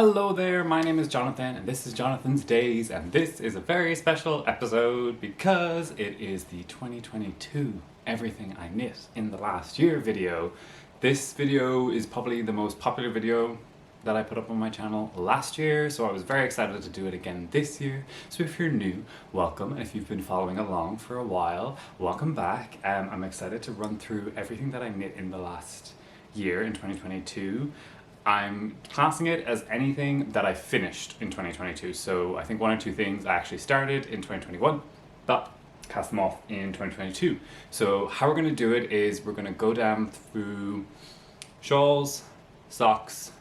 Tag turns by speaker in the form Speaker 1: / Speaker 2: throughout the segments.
Speaker 1: Hello there, my name is Jonathan and this is Jonathan's Days, and this is a very special episode because it is the 2022 Everything I Knit in the Last Year video. This video is probably the most popular video that I put up on my channel last year, so I was very excited to do it again this year. So if you're new, welcome, and if you've been following along for a while, welcome back. I'm excited to run through everything that I knit in the last year in 2022. I'm classing it as anything that I finished in 2022, so I think one or two things I actually started in 2021, but cast them off in 2022. So how we're going to do it is we're going to go down through shawls, socks,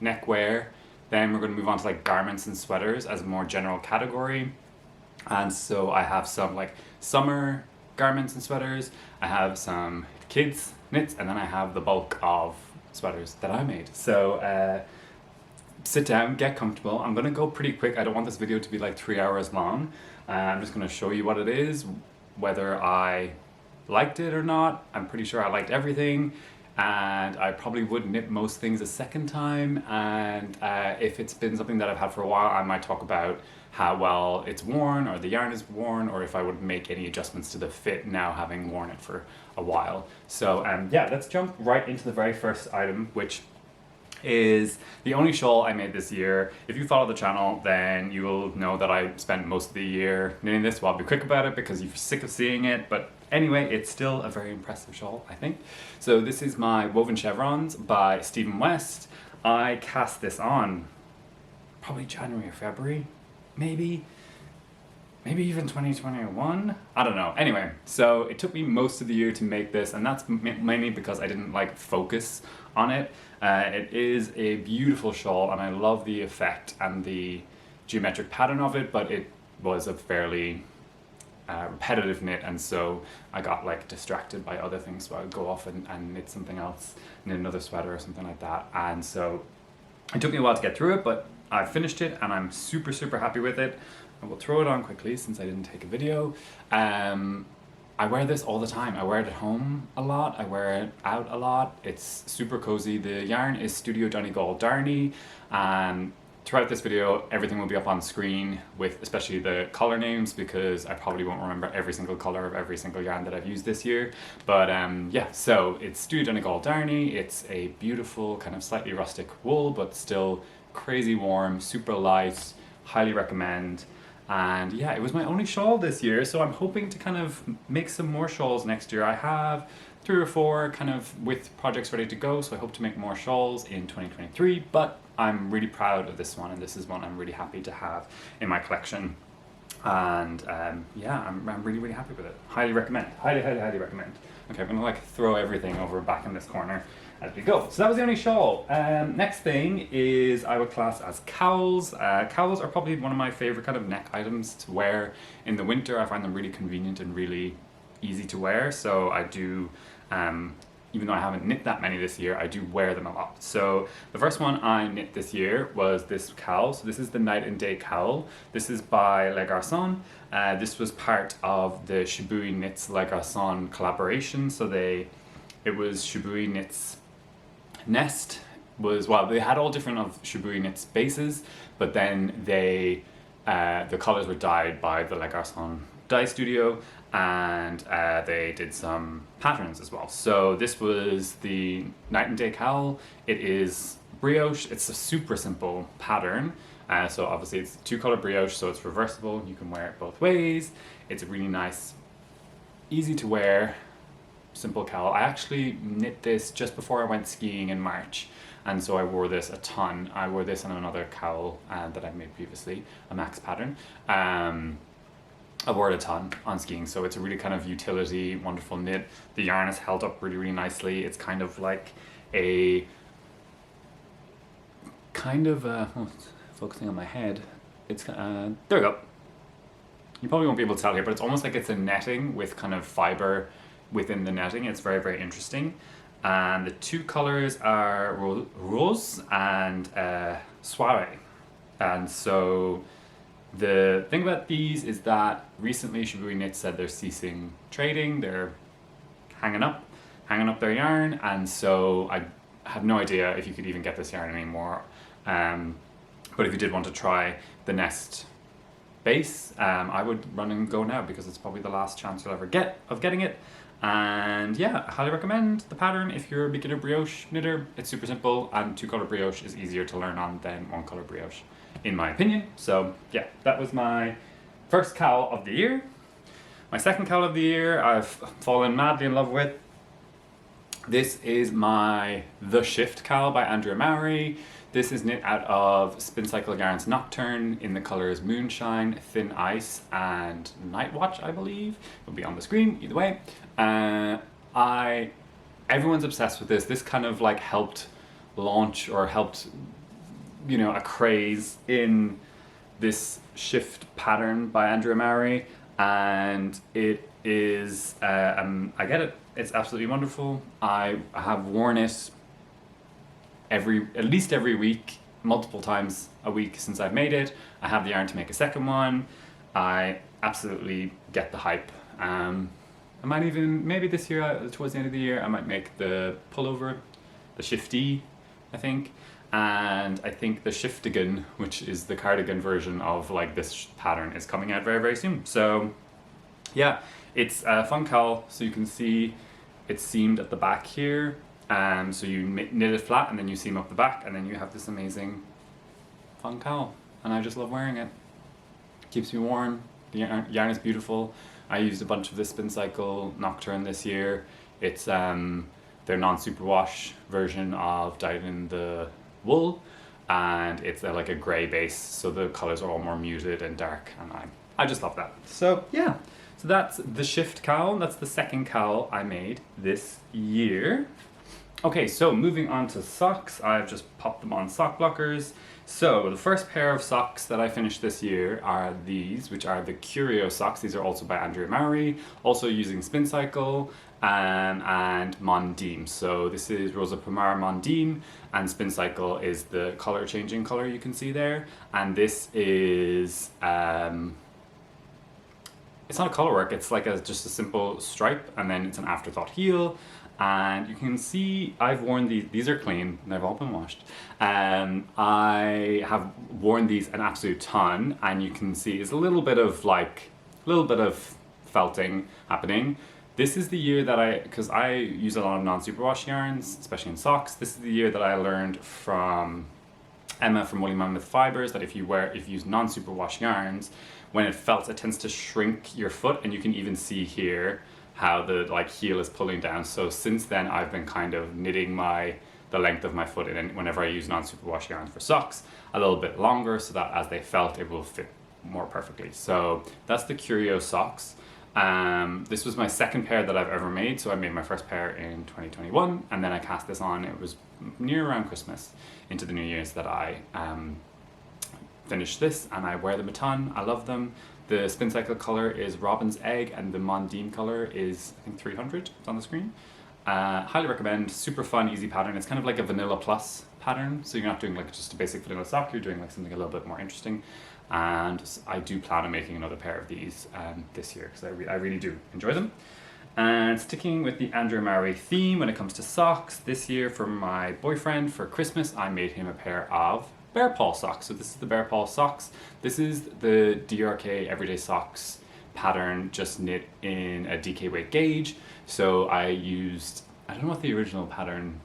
Speaker 1: neckwear, then we're going to move on to like garments and sweaters as a more general category. And so I have some like summer garments and sweaters, I have some kids knits, and then I have the bulk of sweaters that I made. So sit down, get comfortable. I'm gonna go pretty quick. I don't want this video to be like 3 hours long. I'm just gonna show you what it is, whether I liked it or not. I'm pretty sure I liked everything, and I probably would knit most things a second time, and if it's been something that I've had for a while, I might talk about how well it's worn or the yarn is worn, or if I would make any adjustments to the fit now having worn it for a while. So yeah, let's jump right into the very first item, which is the only shawl I made this year. If you follow the channel, then you will know that I spent most of the year knitting this. Well, I'll be quick about it because you're sick of seeing it, but anyway, it's still a very impressive shawl, I think. So this is my Woven Chevrons by Stephen West. I cast this on probably January or February, maybe even 2021, I don't know. Anyway, so it took me most of the year to make this, and that's mainly because I didn't like focus on it. It is a beautiful shawl and I love the effect and the geometric pattern of it, but it was a fairly repetitive knit, and so I got like distracted by other things, so I would go off and knit something else, knit another sweater or something like that. And so it took me a while to get through it, but I finished it and I'm super happy with it. I will throw it on quickly since I didn't take a video. I wear this all the time. I wear it at home a lot, I wear it out a lot. It's super cozy. The yarn is Studio Donegal Darney, and throughout this video everything will be up on screen with especially the colour names, because I probably won't remember every single colour of every single yarn that I've used this year. But yeah, so it's Studio Donegal Darney. It's a beautiful kind of slightly rustic wool, but still crazy warm, super light, highly recommend. And yeah, it was my only shawl this year, so I'm hoping to kind of make some more shawls next year. I have 3 or 4 kind of with projects ready to go, so I hope to make more shawls in 2023, but I'm really proud of this one, and this is one I'm really happy to have in my collection. And yeah, I'm really happy with it. Highly recommend. Highly recommend. Okay, I'm gonna like throw everything over back in this corner as we go. So that was the only shawl. Next thing is I would class as cowls. Cowls are probably one of my favorite kind of neck items to wear in the winter. I find them really convenient and really easy to wear. So I do, even though I haven't knit that many this year, I do wear them a lot. So the first one I knit this year was this cowl. So this is the Night and Day cowl. This is by Les Garçons. This was part of the Shibui Knits Les Garçons collaboration. So it was Shibui Knits Nest was, well, they had all different of Shibui Knits bases, but then they the colors were dyed by the Les Garçons dye studio, and they did some patterns as well. So this was the Night and Day cowl. It is brioche. It's a super simple pattern. So obviously it's 2-color brioche, so it's reversible. You can wear it both ways. It's a really nice, easy to wear, simple cowl. I actually knit this just before I went skiing in March, and so I wore this a ton. I wore this on another cowl that I made previously, a Max pattern. I wore it a ton on skiing, so it's a really kind of utility, wonderful knit. The yarn is held up really nicely. It's kind of like a oh, it's focusing on my head. It's there we go. You probably won't be able to tell here, but it's almost like it's a netting with kind of fiber within the netting. It's very interesting. And the 2 colors are rose and soiree. And so the thing about these is that recently Shibui Knits said they're ceasing trading. They're hanging up their yarn, and so I have no idea if you could even get this yarn anymore. But if you did want to try the Nest base, I would run and go now because it's probably the last chance you'll ever get of getting it. And yeah, I highly recommend the pattern if you're a beginner brioche knitter. It's super simple, and 2-color brioche is easier to learn on than 1-color brioche, in my opinion. So yeah, that was my first cowl of the year. My second cowl of the year I've fallen madly in love with. This is my The Shift cowl by Andrea Mowry. This is knit out of Spin Cycle Yarns Nocturne in the colours Moonshine, Thin Ice and Night Watch, I believe. It'll be on the screen, either way. Everyone's obsessed with this. This kind of like helped launch, or helped, you know, a craze in this shift pattern by Andrea Mowry. And it is, I get it. It's absolutely wonderful. I have worn it at least every week, multiple times a week since I've made it. I have the yarn to make a second one. I absolutely get the hype. I might even, maybe this year, towards the end of the year, I might make the pullover, the shifty, I think. And I think the shiftigan, which is the cardigan version of like this pattern, is coming out very, very soon. So yeah, it's a fun cowl. So you can see it's seamed at the back here. So you knit it flat and then you seam up the back, and then you have this amazing fun cowl. And I just love wearing it. Keeps me warm. The yarn is beautiful. I used a bunch of this Spin Cycle Nocturne this year. It's their non-superwash version of dyed in the wool, and it's like a grey base, so the colours are all more muted and dark, and I just love that. So yeah, so that's the Shift cowl. That's the second cowl I made this year. Okay, so moving on to socks, I've just popped them on sock blockers. So the first pair of socks that I finished this year are these, which are the CURIO socks. These are also by Andrea Mowry, also using Spin Cycle and Mondim. So this is Rosa Pomar Mondim, and Spin Cycle is the color changing color you can see there. And this is, it's not a color work, it's like just a simple stripe, and then it's an afterthought heel. And you can see I've worn these are clean, they've all been washed. I have worn these an absolute ton, and you can see it's a little bit of felting happening. This is the year that because I use a lot of non-superwash yarns, especially in socks. This is the year that I learned from Emma from Woolly Mammoth Fibers that if you use non-superwash yarns, when it felts, it tends to shrink your foot, and you can even see here how the heel is pulling down. So since then I've been kind of knitting the length of my foot in whenever I use non-superwash yarns for socks a little bit longer, so that as they felt it will fit more perfectly. So that's the CURIO socks. This was my second pair that I've ever made, so I made my first pair in 2021, and then I cast this on. It was near around Christmas into the New Year's that I finished this, and I wear them a ton. I love them. The Spin Cycle color is Robin's Egg, and the Mondim color is, I think, 300. It's on the screen. Highly recommend. Super fun, easy pattern. It's kind of like a Vanilla Plus pattern, so you're not doing like just a basic vanilla sock, you're doing like something a little bit more interesting. And I do plan on making another pair of these this year, because I really do enjoy them. And sticking with the Andrea Mowry theme when it comes to socks, this year for my boyfriend for Christmas I made him a pair of BEARPAW socks. So this is the BEARPAW socks. This is the DRK Everyday Socks pattern, just knit in a DK weight gauge. So I used, I don't know what the original pattern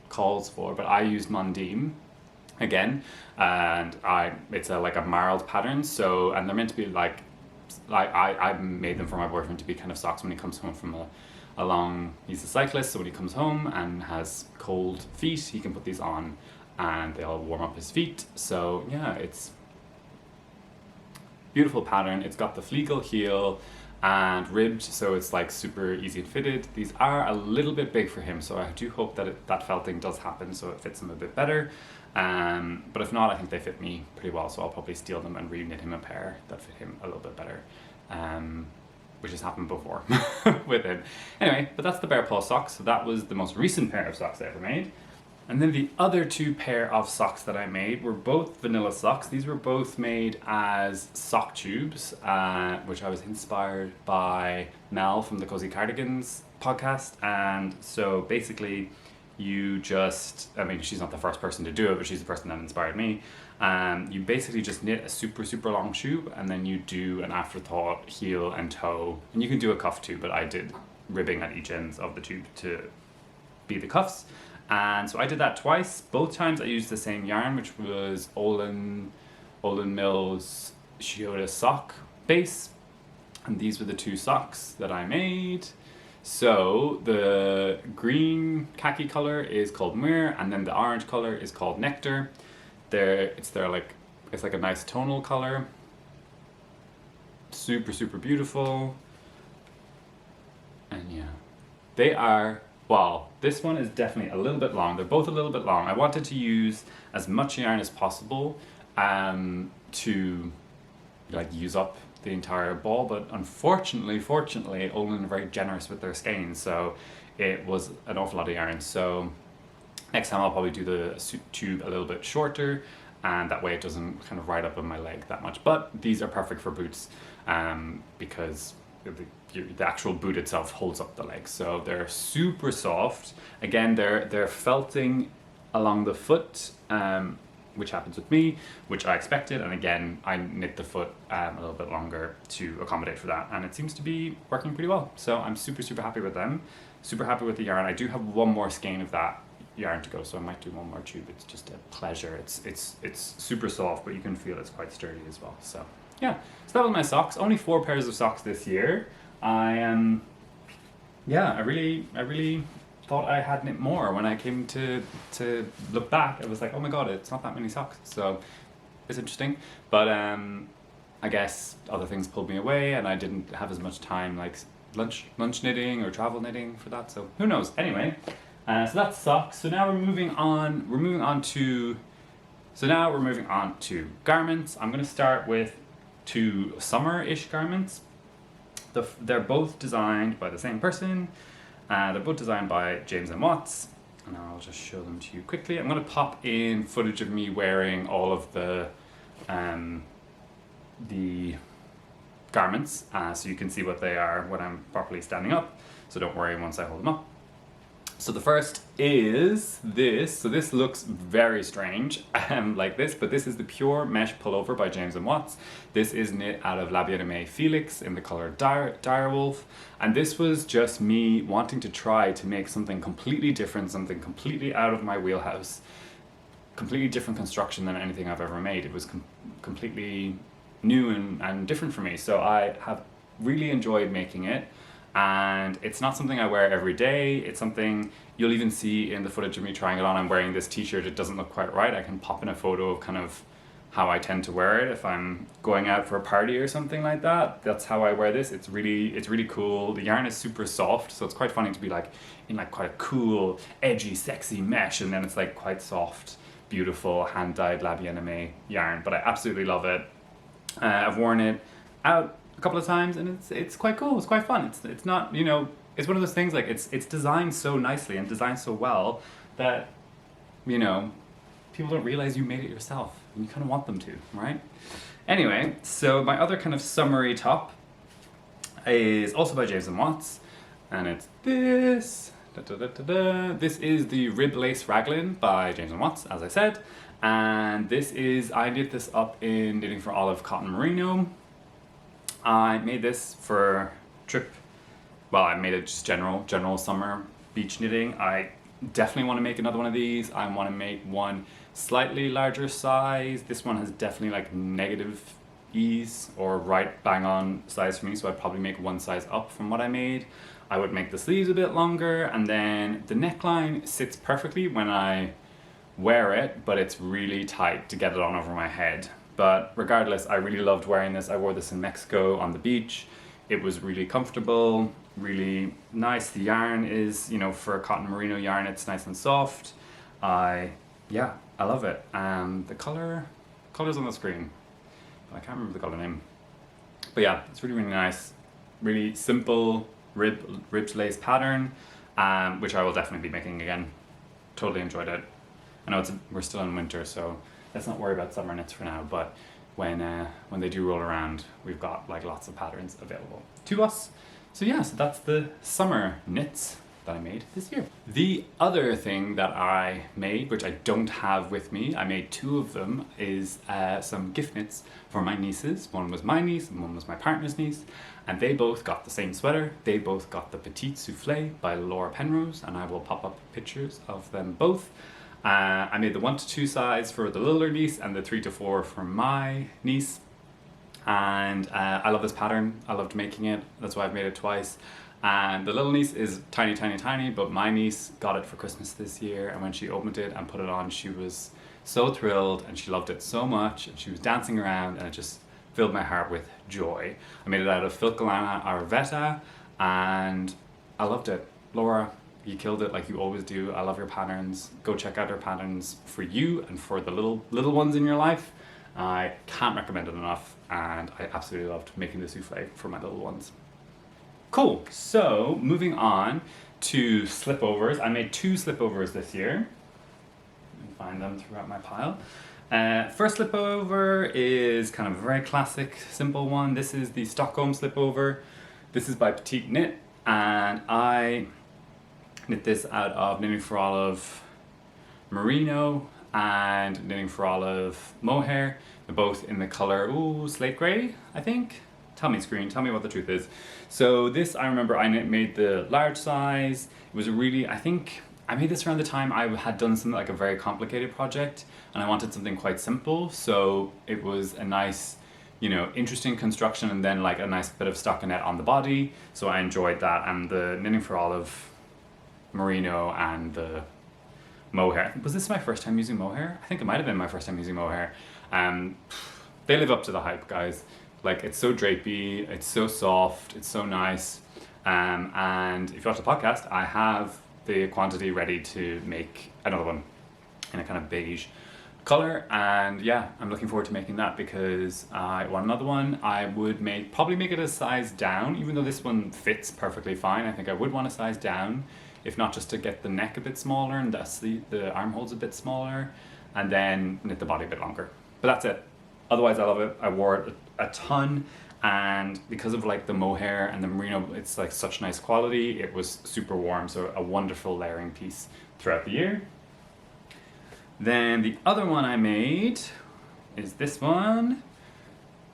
Speaker 1: calls for, but I used Mondim again, and it's like a marled pattern. So, and they're meant to be like I made them for my boyfriend to be kind of socks when he comes home from a long, he's a cyclist, so when he comes home and has cold feet, he can put these on and they'll warm up his feet. So yeah, it's beautiful pattern. It's got the fleegle heel and ribbed, so it's like super easy and fitted. These are a little bit big for him, so I do hope that that felting does happen so it fits him a bit better. But if not, I think they fit me pretty well, so I'll probably steal them and re-knit him a pair that fit him a little bit better, which has happened before with him. Anyway, but that's the BEARPAW socks. So that was the most recent pair of socks I ever made. And then the other two pair of socks that I made were both vanilla socks. These were both made as sock tubes, which I was inspired by Mel from the Cozy Cardigans podcast. And so basically you just, I mean, she's not the first person to do it, but she's the person that inspired me. You basically just knit a super, super long tube, and then you do an afterthought heel and toe, and you can do a cuff too, but I did ribbing at each ends of the tube to be the cuffs. And so I did that twice. Both times I used the same yarn, which was Olin Mills Shioda sock base, and these were the two socks that I made. So the green khaki color is called Muir, and then the orange color is called Nectar. It's like a nice tonal color. Super, super beautiful. And yeah, they are, well, this one is definitely a little bit long. They're both a little bit long. I wanted to use as much yarn as possible to like use up the entire ball, but fortunately, Olin are very generous with their skeins, so it was an awful lot of yarn. So next time I'll probably do the tube a little bit shorter, and that way it doesn't kind of ride up on my leg that much. But these are perfect for boots because the actual boot itself holds up the leg, so they're super soft. Again, they're felting along the foot, which happens with me, which I expected, and again I knit the foot a little bit longer to accommodate for that, and it seems to be working pretty well. So I'm super, super happy with them, super happy with the yarn. I do have one more skein of that yarn to go, so I might do one more tube. It's just a pleasure. It's super soft, but you can feel it's quite sturdy as well. So yeah, so that was my socks. Only 4 pairs of socks this year. I really thought I had knit more. When I came to look back, I was like, oh my god, it's not that many socks. So it's interesting, but I guess other things pulled me away, and I didn't have as much time, like lunch knitting or travel knitting for that. So who knows? Anyway, so that's socks. So now we're moving on to garments. I'm going to start with 2 summer-ish garments. They're both designed by the same person. They're both designed by James and Watts, and I'll just show them to you quickly. I'm going to pop in footage of me wearing all of the garments, so you can see what they are when I'm properly standing up, so don't worry once I hold them up. So the first is this. So this looks very strange like this, but this is the pure mesh pullover by James and Watts. This is knit out of La Bien-Aimée Felix in the color Direwolf, and this was just me wanting to try to make something completely different, something completely out of my wheelhouse, completely different construction than anything I've ever made. It was completely new and different for me, so I have really enjoyed making it. And it's not something I wear every day. It's something you'll even see in the footage of me trying it on. I'm wearing this t-shirt. It doesn't look quite right. I can pop in a photo of kind of how I tend to wear it if I'm going out for a party or something like that. That's how I wear this. It's really cool. The yarn is super soft, so it's quite funny to be like in like quite a cool, edgy, sexy mesh, and then it's like quite soft, beautiful, hand-dyed La Bien-Aimée yarn. But I absolutely love it. I've worn it out a couple of times, and it's quite cool. It's quite fun. It's not, you know, it's one of those things, like it's designed so nicely and designed so well that, you know, people don't realize you made it yourself, and you kind of want them to, right? Anyway, so my other kind of summery top is also by James and Watts, and it's this. This is the Rib Lace Raglan by James and Watts, as I said, and this is, I knit this up in Knitting for Olive Cotton Merino. I made this for trip, well, I made it just general summer beach knitting. I definitely want to make another one of these. I want to make one slightly larger size. This one has definitely like negative ease or right bang on size for me, so I'd probably make one size up from what I made. I would make the sleeves a bit longer, and then the neckline sits perfectly when I wear it, but it's really tight to get it on over my head. But regardless, I really loved wearing this. I wore this in Mexico on the beach. It was really comfortable, really nice. The yarn is, you know, for a cotton merino yarn, it's nice and soft. I love it. The color's on the screen. I can't remember the color name. But yeah, it's really, really nice. Really simple ribbed lace pattern, which I will definitely be making again. Totally enjoyed it. I know we're still in winter, so let's not worry about summer knits for now, but when they do roll around, we've got like lots of patterns available to us. So yeah, so that's the summer knits that I made this year. The other thing that I made, which I don't have with me, I made 2 of them, is some gift knits for my nieces. One was my niece and one was my partner's niece, and they both got the same sweater. They both got the Petite Souffle by Laura Penrose, and I will pop up pictures of them both. I made the 1 to 2 size for the littler niece and the 3 to 4 for my niece. And I love this pattern. I loved making it. That's why I've made it twice. And the little niece is tiny, tiny, tiny, but my niece got it for Christmas this year, and when she opened it and put it on, she was so thrilled and she loved it so much, and she was dancing around, and it just filled my heart with joy. I made it out of Filcolana Arvetta, and I loved it. Laura, you killed it like you always do. I love your patterns. Go check out her patterns for you and for the little ones in your life. I can't recommend it enough, and I absolutely loved making the souffle for my little ones. Cool, so moving on to slipovers. I made 2 slipovers this year. You can find them throughout my pile. First slipover is kind of a very classic, simple one. This is the Stockholm slipover. This is by PetiteKnit, and I knit this out of Knitting for Olive Merino and Knitting for Olive Mohair. They're both in the color, slate grey, I think. Tell me, screen, tell me what the truth is. So this, I remember I made the large size. It was a really, I think, I made this around the time I had done something like a very complicated project, and I wanted something quite simple. So it was a nice, you know, interesting construction, and then like a nice bit of stockinette on the body. So I enjoyed that, and the Knitting for Olive Merino and the mohair. Was this my first time using mohair? I think it might have been my first time using mohair. They live up to the hype, guys. Like, it's so drapey, it's so soft, it's so nice. And if you watch the podcast, I have the quantity ready to make another one in a kind of beige color. And yeah, I'm looking forward to making that because I want another one. I would probably make it a size down, even though this one fits perfectly fine. I think I would want a size down, if not just to get the neck a bit smaller and the armholes a bit smaller, and then knit the body a bit longer. But that's it. Otherwise, I love it. I wore it a ton, and because of like the mohair and the merino, it's like such nice quality. It was super warm, so a wonderful layering piece throughout the year. Then the other one I made is this one,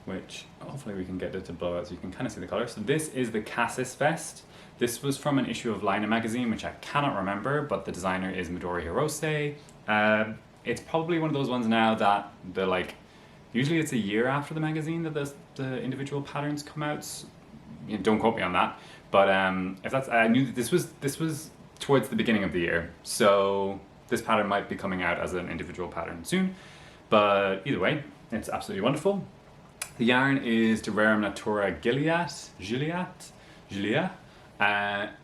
Speaker 1: which hopefully we can get it to blow out so you can kind of see the color. So this is the CASSIS vest. This was from an issue of Lina magazine, which I cannot remember, but the designer is Midori Hirose. It's probably one of those ones now that usually it's a year after the magazine that the individual patterns come out. You know, don't quote me on that, but if that's, I knew that this was towards the beginning of the year, so this pattern might be coming out as an individual pattern soon. But either way, it's absolutely wonderful. The yarn is De Rerum Natura Gilead,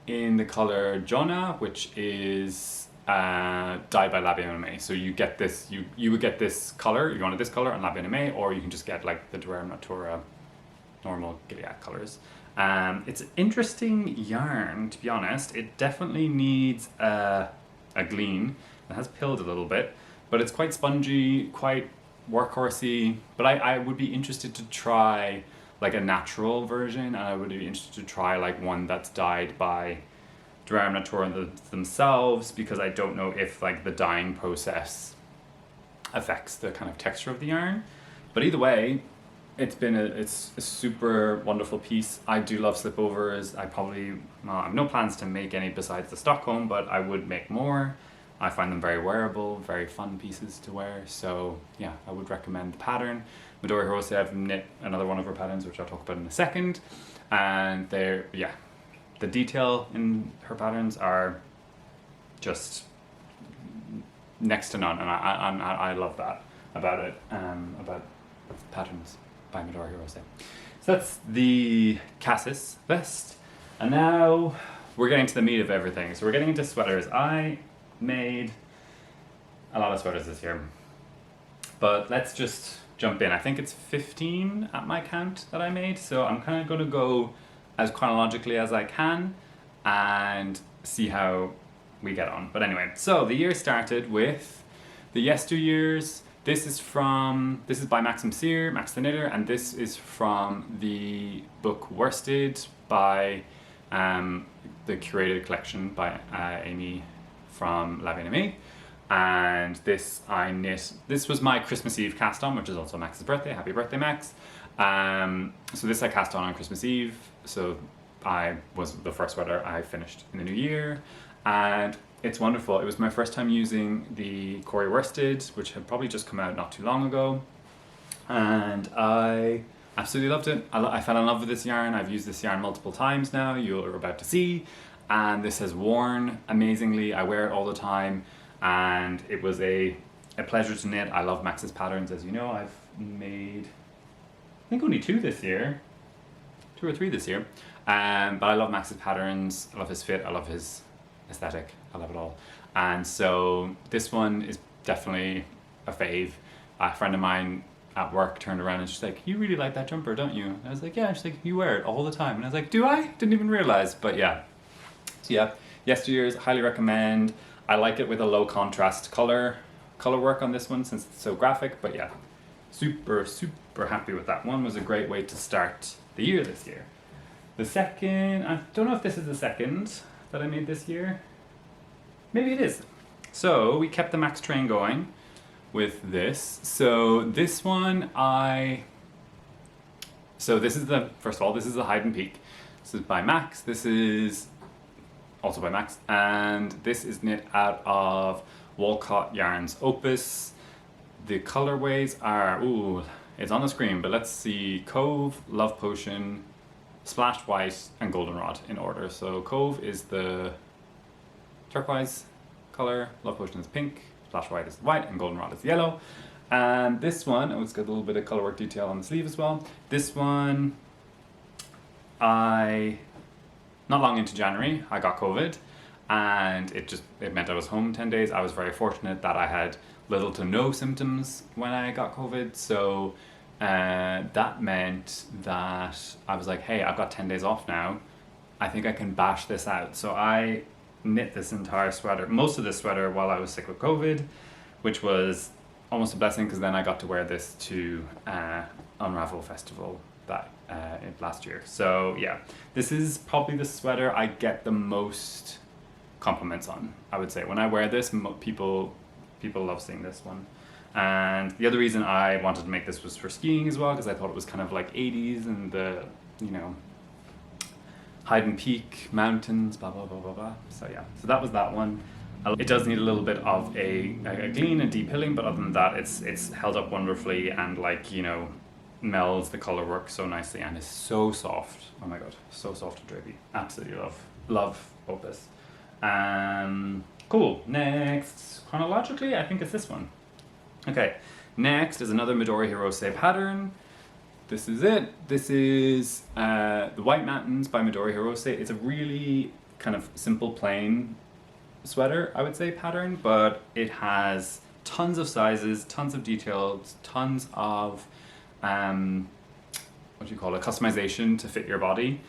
Speaker 1: in the color Jonah, which is dyed by La Bien-Aimée. So you get this, you would get this color, you wanted this color on La Bien-Aimée, or you can just get like the De Rerum Natura normal Gilead colors. It's an interesting yarn, to be honest. It definitely needs a glean. It has pilled a little bit, but it's quite spongy, quite workhorsey. But I would be interested to try like a natural version, and I would be interested to try like one that's dyed by De Rerum Natura themselves, because I don't know if like the dyeing process affects the kind of texture of the yarn. But either way, it's a super wonderful piece. I do love slipovers. I have no plans to make any besides the Stockholm, but I would make more. I find them very wearable, very fun pieces to wear. So yeah, I would recommend the pattern. Midori Hirose, I've knit another one of her patterns, which I'll talk about in a second. And the detail in her patterns are just next to none, and I love that about it, about patterns by Midori Hirose. So that's the CASSIS vest, and now we're getting to the meat of everything. So we're getting into sweaters. I made a lot of sweaters this year, but let's just jump in. I think it's 15 at my count that I made, so I'm kind of going to go as chronologically as I can and see how we get on. But anyway, so the year started with the Yesteryears. This is by Maxim Cyr, Max the Knitter, and this is from the book Worsted by the curated collection by Amy from La Bien Aimée. And this I knit, this was my Christmas Eve cast on, which is also Max's birthday. Happy birthday, Max. So this I cast on Christmas Eve. So I was the first sweater I finished in the new year. And it's wonderful. It was my first time using the CURIO worsted, which had probably just come out not too long ago. And I absolutely loved it. I fell in love with this yarn. I've used this yarn multiple times now, you're about to see. And this has worn amazingly. I wear it all the time. And it was a pleasure to knit. I love Max's patterns, as you know. I've made, I think only 2 this year. 2 or 3 this year. But I love Max's patterns. I love his fit. I love his aesthetic. I love it all. And so this one is definitely a fave. A friend of mine at work turned around and she's like, "You really like that jumper, don't you?" And I was like, "Yeah." She's like, "You wear it all the time." And I was like, "Do I? Didn't even realize." But yeah. So yeah, Yesteryear's, highly recommend. I like it with a low contrast color work on this one since it's so graphic, but yeah, super happy with that one. Was a great way to start the year this year. The second, I don't know if this is the second that I made this year. Maybe it is. So we kept the Max train going with this. So this one so this is the, first of all, this is the Hide and Peak. This is by Max. This is also by Max, and this is knit out of Walcott Yarns Opus. The colorways are, ooh, it's on the screen, but let's see, Cove, Love Potion, Splashed White, and Goldenrod in order. So Cove is the turquoise color, Love Potion is pink, Splashed White is the white, and Goldenrod is the yellow. And this one, oh, it's got a little bit of colorwork detail on the sleeve as well. This one, not long into January, I got COVID, and it meant I was home 10 days. I was very fortunate that I had little to no symptoms when I got COVID, so that meant that I was like, hey, I've got 10 days off now. I think I can bash this out. So I knit this entire sweater, most of this sweater, while I was sick with COVID, which was almost a blessing because then I got to wear this to Unravel Festival last year. So yeah, this is probably the sweater I get the most compliments on, I would say. When I wear this, people love seeing this one. And the other reason I wanted to make this was for skiing as well, because I thought it was kind of like 80s and the, you know, Hide and Peak mountains, blah blah blah blah blah. So yeah, so that was that one. It does need a little bit of a glean and de-pilling, but other than that, it's held up wonderfully and, like, you know, melds the color work so nicely and is so soft. Oh my god, so soft and drapey. Absolutely love Opus. Cool. Next, chronologically, I think it's this one. Okay, next is another Midori Hirose pattern. This is it. This is the White Mountains by Midori Hirose. It's a really kind of simple, plain sweater, I would say, pattern, but it has tons of sizes, tons of details, tons of what do you call it, customization to fit your body,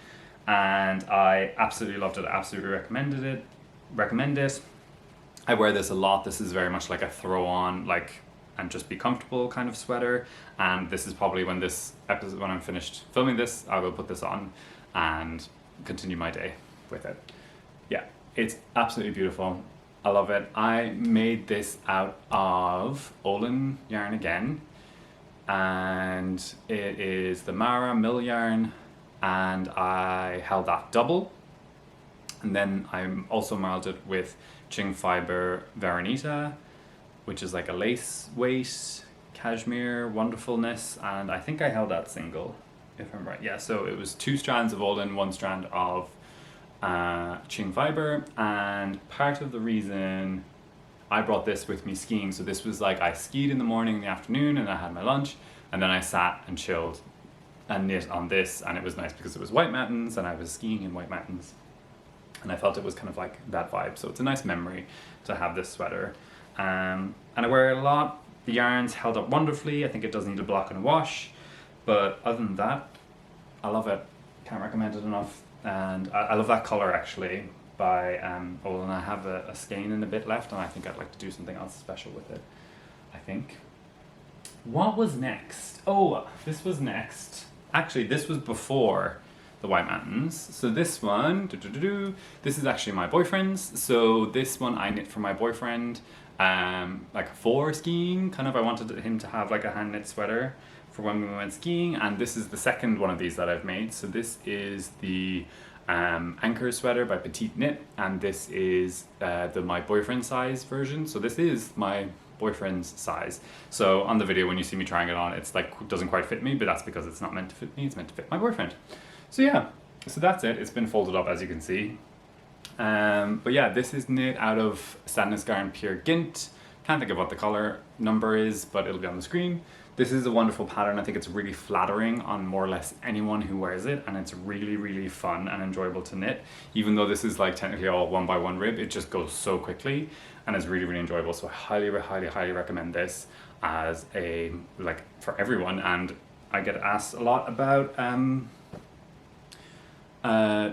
Speaker 1: and I absolutely loved it. I absolutely recommend it. I wear this a lot. This is very much like a throw on, like, and just be comfortable kind of sweater, and this is probably when I'm finished filming this, I will put this on and continue my day with it. Yeah, it's absolutely beautiful. I love it. I made this out of Olin yarn again, and it is the Mara mill yarn, and I held that double, and then I also marled it with Ching Fiber Veronita, which is like a lace weight cashmere wonderfulness, and I think I held that single, if I'm right. Yeah, so it was 2 strands of Olin, 1 strand of Ching Fiber, and part of the reason I brought this with me skiing, so this was like, I skied in the morning and the afternoon and I had my lunch, and then I sat and chilled and knit on this, and it was nice because it was White Mountains and I was skiing in White Mountains, and I felt it was kind of like that vibe, so it's a nice memory to have this sweater. And I wear it a lot. The yarn's held up wonderfully. I think it does need a block and a wash, but other than that, I love it. Can't recommend it enough. And I love that color actually by Olin. I have a skein and a bit left, and I think I'd like to do something else special with it, I think. What was next? Oh, this was next. Actually, this was before the White Mountains. So this one, this is actually my boyfriend's. So this one I knit for my boyfriend, like for skiing, kind of. I wanted him to have like a hand knit sweater for when we went skiing, and this is the second one of these that I've made. So this is the ANKER'S sweater by PetiteKnit, and this is my boyfriend size version. So this is my boyfriend's size. So on the video when you see me trying it on, it's like doesn't quite fit me, but that's because it's not meant to fit me, it's meant to fit my boyfriend. So yeah, so that's it. It's been folded up, as you can see. But yeah, this is knit out of Sadness Garn Pure Gint. Can't think of what the color number is, but it'll be on the screen. This is a wonderful pattern. I think it's really flattering on more or less anyone who wears it, and it's really, really fun and enjoyable to knit. Even though this is like technically all 1x1 rib, it just goes so quickly and it's really, really enjoyable. So I highly, highly, highly recommend this as a, like, for everyone. And I get asked a lot about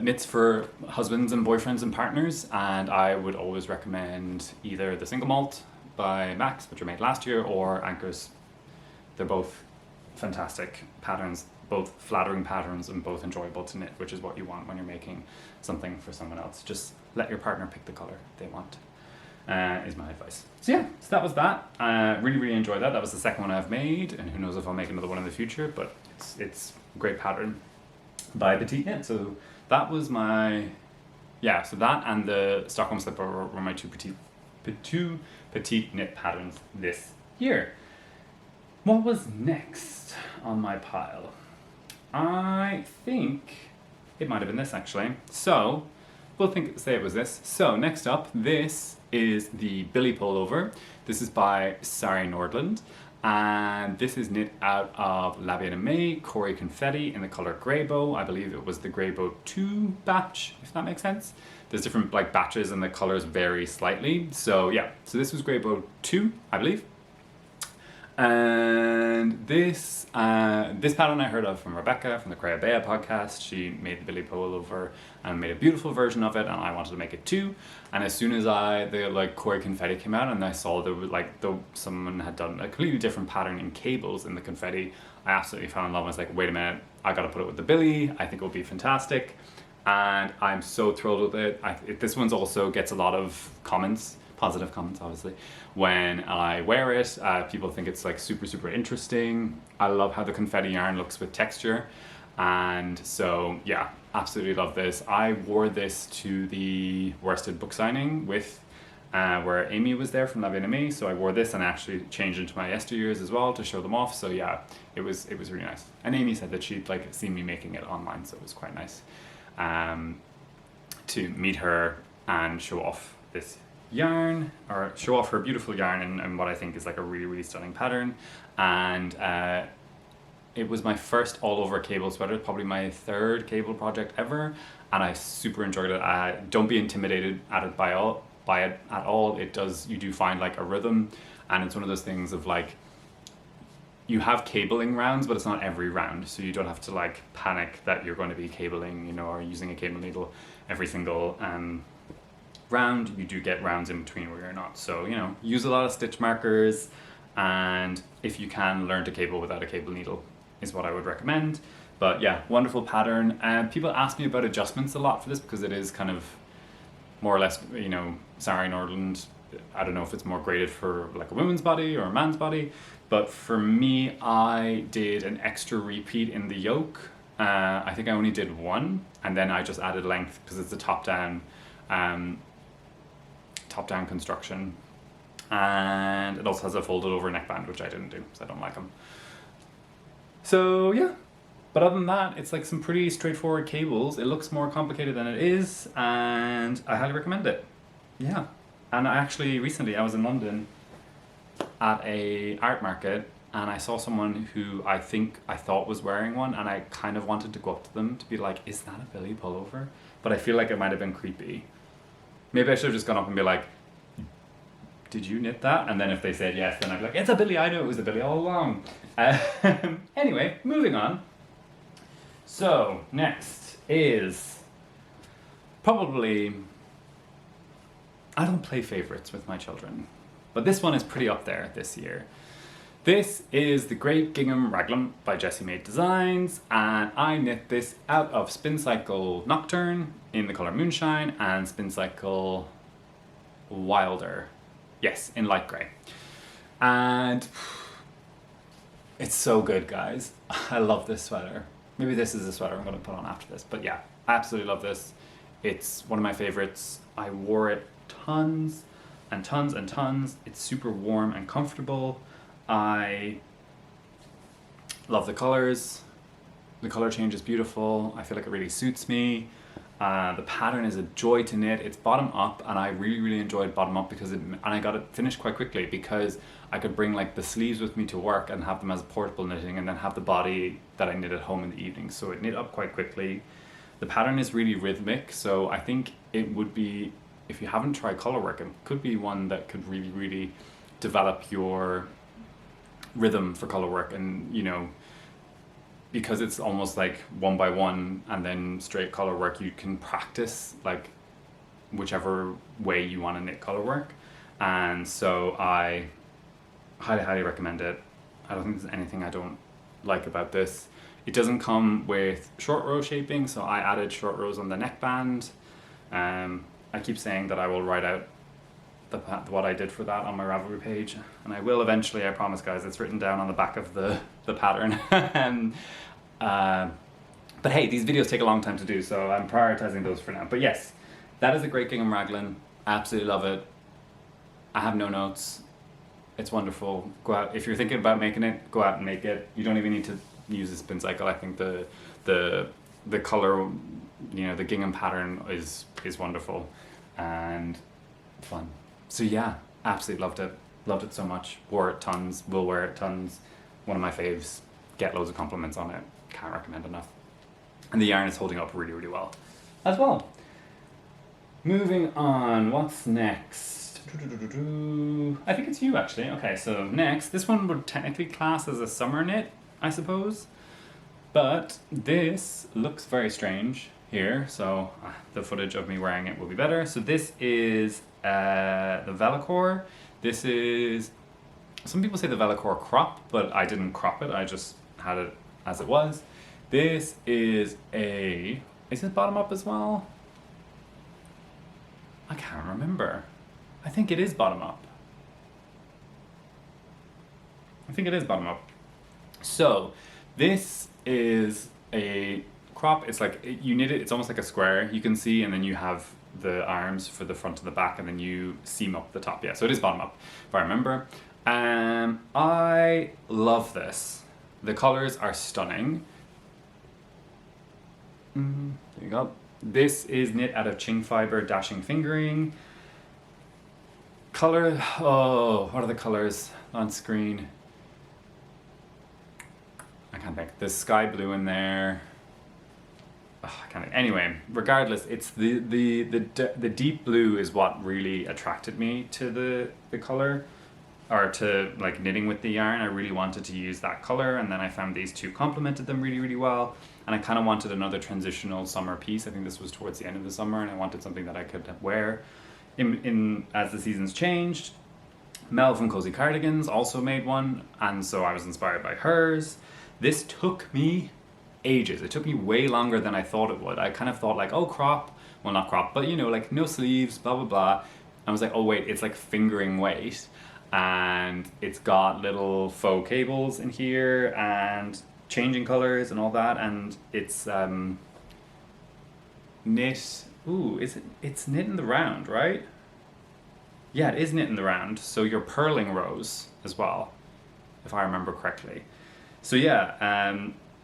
Speaker 1: knits for husbands and boyfriends and partners, and I would always recommend either the Single Malt by Max, which were made last year, or ANKER'S. They're both fantastic patterns, both flattering patterns and both enjoyable to knit, which is what you want when you're making something for someone else. Just let your partner pick the color they want, is my advice. So yeah, so that was that. Really, really enjoyed that. That was the second one I've made, and who knows if I'll make another one in the future, but it's a great pattern by PetiteKnit. So that was my, yeah, so that and the Stockholm Slipover were my two PetiteKnit patterns this year. What was next on my pile? I think it might have been this actually. So we'll say it was this. So next up, this is the BILLIE pullover. This is by Sari Nordland, and this is knit out of La Bien Aimée Cory Confetti in the color Greybow. I believe it was the Greybow 2 batch, if that makes sense. There's different like batches and the colors vary slightly. So yeah, so this was Greybow 2, I believe. And this pattern I heard of from Rebecca from the Crayabea podcast. She made the BILLIE pullover and made a beautiful version of it, and I wanted to make it too. And as soon as the like Cory Confetti came out and I saw there was like someone had done a completely different pattern in cables in the confetti, I absolutely fell in love. I was like, wait a minute, I gotta put it with the BILLIE. I think it will be fantastic, and I'm so thrilled with it. This one's also gets a lot of comments. Positive comments, obviously, when I wear it. People think it's like super, super interesting. I love how the confetti yarn looks with texture, and so yeah, absolutely love this. I wore this to the worsted book signing with where Amy was there from La Bien Aimée, so I wore this and actually changed into my yesteryears as well to show them off. So yeah, it was really nice. And Amy said that she'd like seen me making it online, so it was quite nice to meet her and show off this yarn, or show off her beautiful yarn and what I think is like a really, really stunning pattern. And it was my first all over cable sweater, probably my third cable project ever, and I super enjoyed it. Don't be intimidated at it by it at all. You do find like a rhythm, and it's one of those things of like, you have cabling rounds, but it's not every round, so you don't have to like panic that you're going to be cabling, you know, or using a cable needle every single round. You do get rounds in between where you're not, so you know, use a lot of stitch markers, and if you can, learn to cable without a cable needle is what I would recommend. But yeah, wonderful pattern. And people ask me about adjustments a lot for this, because it is kind of more or less, you know, Sari Nordland. I don't know if it's more graded for like a woman's body or a man's body, but for me, I did an extra repeat in the yoke. I think I only did one, and then I just added length because it's a top-down construction, and it also has a folded over neckband, which I didn't do because I don't like them. So yeah, but other than that, it's like some pretty straightforward cables. It looks more complicated than it is, and I highly recommend it. Yeah, and I actually recently I was in London at a art market, and I saw someone who I thought was wearing one, and I kind of wanted to go up to them to be like, is that a BILLIE pullover? But I feel like it might have been creepy. Maybe I should have just gone up and be like, did you knit that? And then if they said yes, then I'd be like, it's a BILLIE, I knew it was a BILLIE all along. Anyway, moving on. So, next is probably, I don't play favorites with my children, but this one is pretty up there this year. This is the Great Gingham Raglan by Jessie Maed Designs, and I knit this out of Spin Cycle Nocturne in the colour Moonshine and Spin Cycle Wilder, yes, in light grey. And it's so good, guys. I love this sweater. Maybe this is a sweater I'm going to put on after this, but yeah, I absolutely love this. It's one of my favourites. I wore it tons and tons and tons. It's super warm and comfortable. I love the colours. The colour change is beautiful. I feel like it really suits me. The pattern is a joy to knit. It's bottom up, and I really enjoyed bottom up because and I got it finished quite quickly because I could bring like the sleeves with me to work and have them as portable knitting, and then have the body that I knit at home in the evening. So it knit up quite quickly. The pattern is really rhythmic, so I think it would be, if you haven't tried colour work, it could be one that could really develop your rhythm for colour work. And you know, because it's almost like one by one and then straight colour work, you can practice like whichever way you want to knit colour work. And so I highly recommend it. I don't think there's anything I don't like about this. It doesn't come with short row shaping, so I added short rows on the neckband. I keep saying that I will write out what I did for that on my Ravelry page, and I will eventually, I promise, guys. It's written down on the back of the pattern. But hey, these videos take a long time to do, so I'm prioritizing those for now. But yes, that is a Great Gingham Raglan. Absolutely love it. I have no notes. It's wonderful. Go out, if you're thinking about making it, go out and make it. You don't even need to use a spin cycle. I think the color, you know, the gingham pattern is wonderful and fun. So yeah, absolutely loved it so much. Wore it tons, will wear it tons. One of my faves. Get loads of compliments on it. Can't recommend enough. And the yarn is holding up really well as well. Moving on, what's next? I think it's you, actually. Okay, so next, this one would technically class as a summer knit, I suppose, but this looks very strange here, so the footage of me wearing it will be better. So this is the Velocore. This is, some people say the Velocore crop, but I didn't crop it, I just had it as it was. This is it bottom up as well? I can't remember. I think it is bottom up. I think it is bottom up. So this is a crop. It's like, you knit it, it's almost like a square, you can see, and then you have the arms for the front and the back, and then you seam up the top. Yeah, so it is bottom up, if I remember. I love this. The colors are stunning. There you go. This is knit out of Ching Fiber Dashing Fingering. Color, oh, what are the colors on screen? I can't think. There's sky blue in there. Oh, I can't think. Anyway, regardless, it's the deep blue is what really attracted me to the color, or to like knitting with the yarn. I really wanted to use that color, and then I found these two complemented them really well. And I kind of wanted another transitional summer piece. I think this was towards the end of the summer, and I wanted something that I could wear in as the seasons changed. Mel from Cozy Cardigans also made one, and so I was inspired by hers. This took me ages. It took me way longer than I thought it would. I kind of thought like, oh, crop, well, not crop, but you know, like no sleeves, blah blah. I was like, oh wait, it's like fingering weight, and it's got little faux cables in here and changing colors and all that, and it's knit. Ooh, it's knit in the round, right? Yeah, it is knit in the round, so you're purling rows as well, if I remember correctly. So yeah,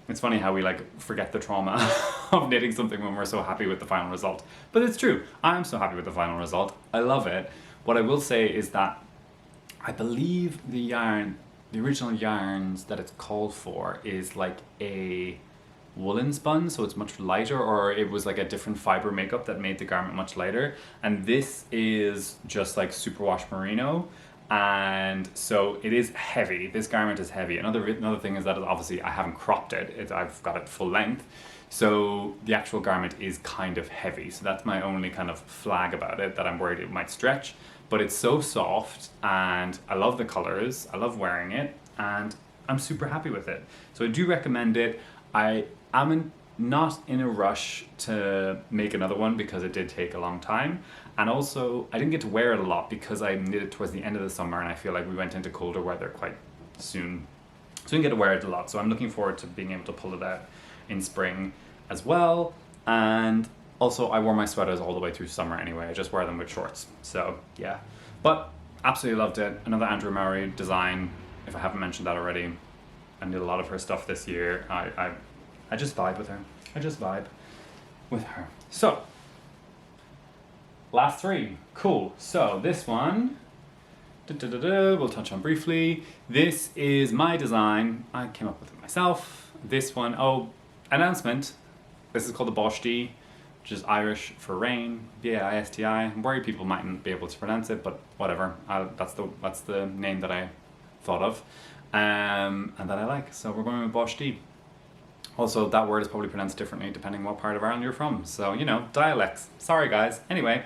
Speaker 1: it's funny how we like forget the trauma of knitting something when we're so happy with the final result. But it's true, I'm so happy with the final result. I love it. What I will say is that I believe the yarn, the original yarns that it's called for is like a woolen spun, so it's much lighter, or it was like a different fiber makeup that made the garment much lighter. And this is just like superwash merino, and so it is heavy. This garment is heavy. Another thing is that obviously I haven't cropped it. I've got it full length, so the actual garment is kind of heavy. So that's my only kind of flag about it, that I'm worried it might stretch. But it's so soft, and I love the colors. I love wearing it. and I'm super happy with it. So I do recommend it. I am not in a rush to make another one because it did take a long time, and also I didn't get to wear it a lot because I knit it towards the end of the summer, and I feel like we went into colder weather quite soon, so I didn't get to wear it a lot. So I'm looking forward to being able to pull it out in spring as well. And also I wore my sweaters all the way through summer anyway. I just wear them with shorts. So yeah, but absolutely loved it. Another Andrea Mowry design, if I haven't mentioned that already. I did a lot of her stuff this year. I just vibe with her. I just vibe with her. So, last three. Cool. So this one, we'll touch on briefly. This is my design. I came up with it myself. This one, oh, announcement. This is called the Bosti, which is Irish for rain, Bisti. I'm worried people mightn't be able to pronounce it, but whatever. That's the name that I thought of, and that I like. So we're going with Bosti. Also, that word is probably pronounced differently depending what part of Ireland you're from. So, you know, dialects. Sorry guys. Anyway,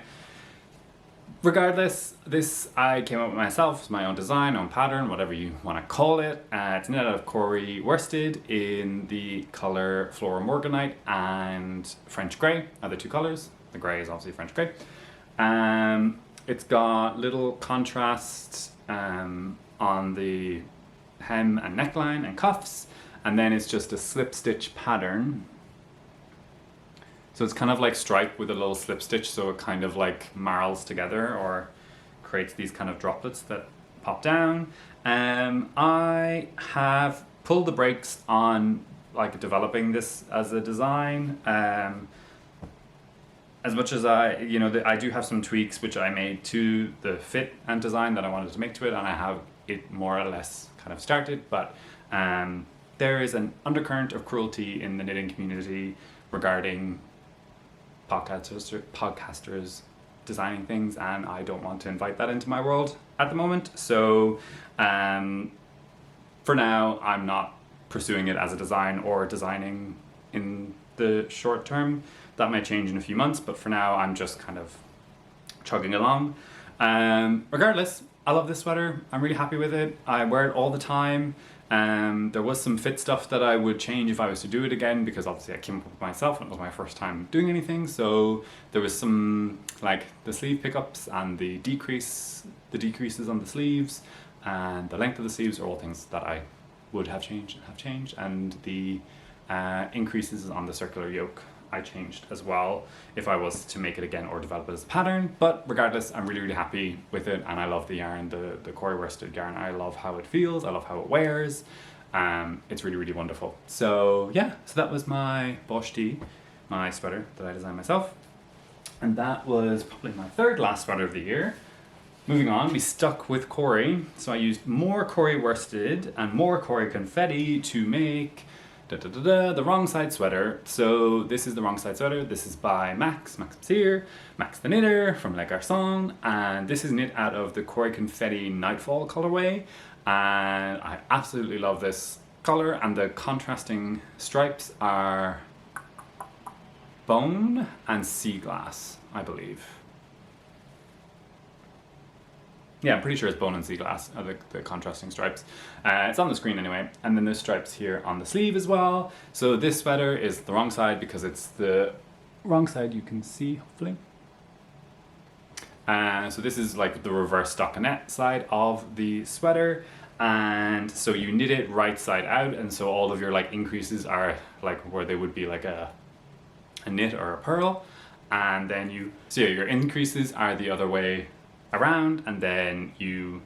Speaker 1: regardless, this I came up with myself. It's my own design, own pattern, whatever you want to call it. It's knit out of CURIO worsted in the colour Flora Morganite and French Grey are the two colours. The grey is obviously French Grey. It's got little contrast on the hem and neckline and cuffs, and then it's just a slip stitch pattern. So it's kind of like stripe with a little slip stitch, so it kind of like marls together or creates these kind of droplets that pop down. I have pulled the brakes on like developing this as a design. As much as I do have some tweaks which I made to the fit and design that I wanted to make to it, and I have it more or less kind of started, but there is an undercurrent of cruelty in the knitting community regarding podcasters designing things, and I don't want to invite that into my world at the moment. So for now, I'm not pursuing it as a design or designing in the short term. That might change in a few months, but for now, I'm just kind of chugging along. Regardless, I love this sweater. I'm really happy with it. I wear it all the time. There was some fit stuff that I would change if I was to do it again, because obviously I came up with myself and it was my first time doing anything. So there was some, like the sleeve pickups and the decreases on the sleeves and the length of the sleeves are all things that I would have changed, and the increases on the circular yoke I changed as well if I was to make it again or develop it as a pattern. But regardless, I'm really happy with it, and I love the yarn, the CURIO worsted yarn. I love how it feels, I love how it wears. It's really wonderful. So yeah, so that was my Bosti, my sweater that I designed myself, and that was probably my third last sweater of the year. Moving on, we stuck with CURIO, so I used more CURIO worsted and more CURIO confetti to make the wrong side sweater. So this is the wrong side sweater. This is by Maxim Cyr, Max the knitter from Les Garçons, and this is knit out of the CURIO confetti Nightfall colorway, and I absolutely love this color, and the contrasting stripes are bone and sea glass, I believe. Yeah, I'm pretty sure it's bone and sea glass are the contrasting stripes. It's on the screen anyway. And then there's stripes here on the sleeve as well. So this sweater is the wrong side because it's the wrong side you can see, hopefully. So this is like the reverse stockinette side of the sweater. And so you knit it right side out. And so all of your like increases are like where they would be like a knit or a purl. And then so yeah, your increases are the other way around, and then you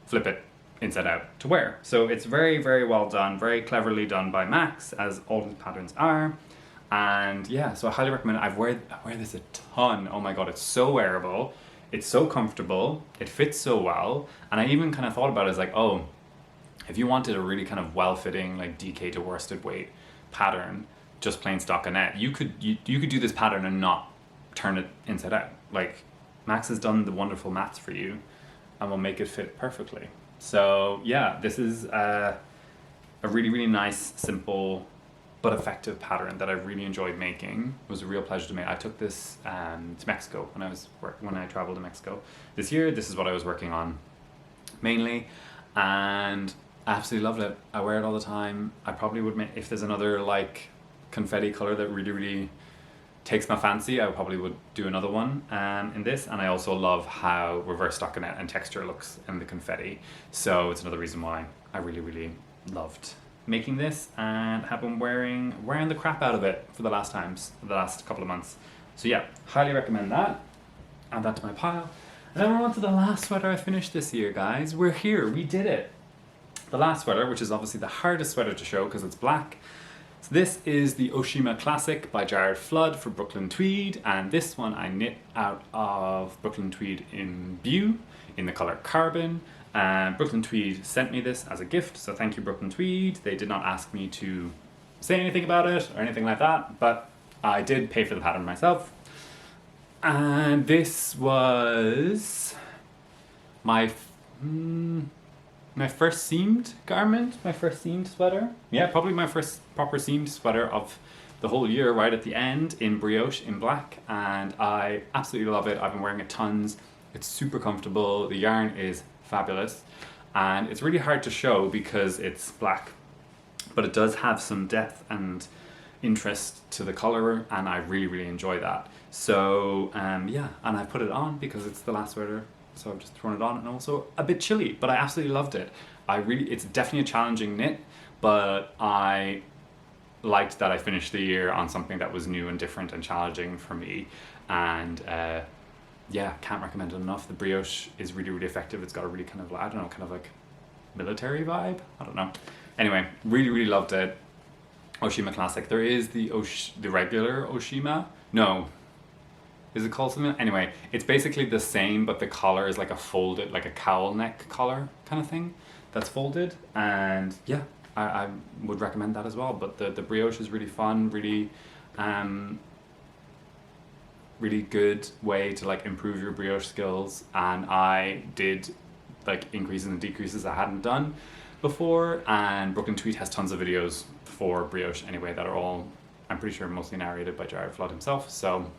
Speaker 1: flip it inside out to wear. So it's very well done, very cleverly done by Max, as all his patterns are. And yeah, so I highly recommend it. I wear this a ton. Oh my god, it's so wearable, it's so comfortable, it fits so well. And I even kind of thought about it as like, oh, if you wanted a really kind of well-fitting like DK to worsted weight pattern, just plain stockinette, you could do this pattern and not turn it inside out. Like, Max has done the wonderful maths for you and will make it fit perfectly. So yeah, this is a really nice, simple, but effective pattern that I really enjoyed making. It was a real pleasure to make. I took this to Mexico when I traveled to Mexico this year. This is what I was working on mainly, and I absolutely loved it. I wear it all the time. I probably would make, if there's another like confetti color that really takes my fancy, I probably would do another one in this. And I also love how reverse stockinette and texture looks in the confetti. So it's another reason why I really loved making this, and have been wearing the crap out of it for the last couple of months. So yeah, highly recommend that. Add that to my pile. And then we're on to the last sweater I finished this year, guys. We're here, we did it. The last sweater, which is obviously the hardest sweater to show because it's black. So this is the OSHIMA Classic by Jared Flood for Brooklyn Tweed, and this one I knit out of Brooklyn Tweed in Beau in the color Carbon. Brooklyn Tweed sent me this as a gift, so thank you, Brooklyn Tweed. They did not ask me to say anything about it or anything like that, but I did pay for the pattern myself. And this was my first seamed garment, my first seamed sweater. Yeah, probably my first proper seamed sweater of the whole year, right at the end, in brioche in black, and I absolutely love it. I've been wearing it tons. It's super comfortable. The yarn is fabulous, and it's really hard to show because it's black, but it does have some depth and interest to the color, and I really enjoy that. So yeah, and I put it on because it's the last sweater, so I've just thrown it on, and also a bit chilly, but I absolutely loved it. It's definitely a challenging knit, but I liked that I finished the year on something that was new and different and challenging for me, and yeah, can't recommend it enough. The brioche is really effective. It's got a really kind of, I don't know, kind of like military vibe. I don't know. Anyway, really loved it. OSHIMA Classic. There is the regular OSHIMA. No. Is it called something? Anyway, it's basically the same, but the collar is like a folded, like a cowl neck collar kind of thing that's folded. And yeah, I would recommend that as well. But the brioche is really fun, really good way to like improve your brioche skills, and I did like increases and decreases I hadn't done before, and Brooklyn Tweed has tons of videos for brioche anyway that are all, I'm pretty sure, mostly narrated by Jared Flood himself, so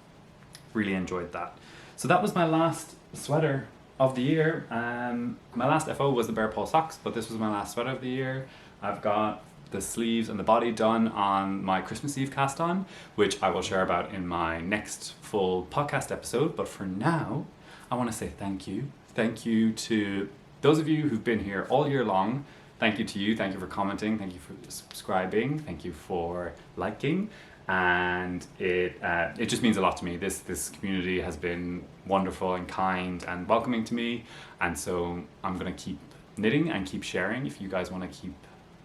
Speaker 1: really enjoyed that. So that was my last sweater of the year. My last FO was the BEARPAW socks, but this was my last sweater of the year. I've got the sleeves and the body done on my Christmas Eve cast on, which I will share about in my next full podcast episode. But for now, I want to say thank you. Thank you to those of you who've been here all year long. Thank you to you. Thank you for commenting. Thank you for subscribing. Thank you for liking. And it just means a lot to me. This community has been wonderful and kind and welcoming to me. And so I'm going to keep knitting and keep sharing if you guys want to keep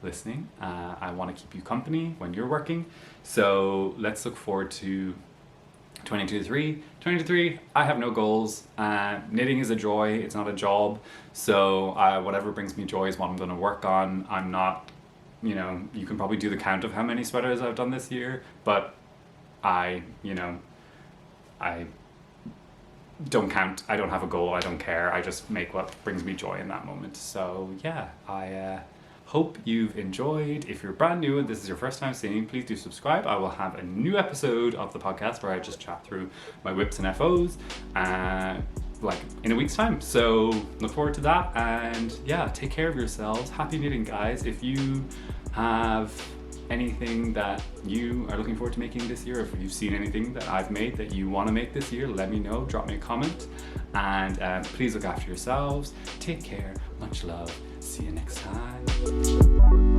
Speaker 1: listening. I want to keep you company when you're working, so let's look forward to 2023. 2023, I have no goals. Knitting is a joy, it's not a job, so whatever brings me joy is what I'm going to work on. I'm not, you know, you can probably do the count of how many sweaters I've done this year, but I don't count. I don't have a goal. I don't care. I just make what brings me joy in that moment. So yeah, I hope you've enjoyed. If you're brand new and this is your first time seeing, please do subscribe. I will have a new episode of the podcast where I just chat through my whips and FOs like in a week's time. So look forward to that, and yeah, take care of yourselves. Happy knitting, guys. If you have anything that you are looking forward to making this year, if you've seen anything that I've made that you want to make this year, let me know. Drop me a comment, and please look after yourselves. Take care. Much love. See you next time.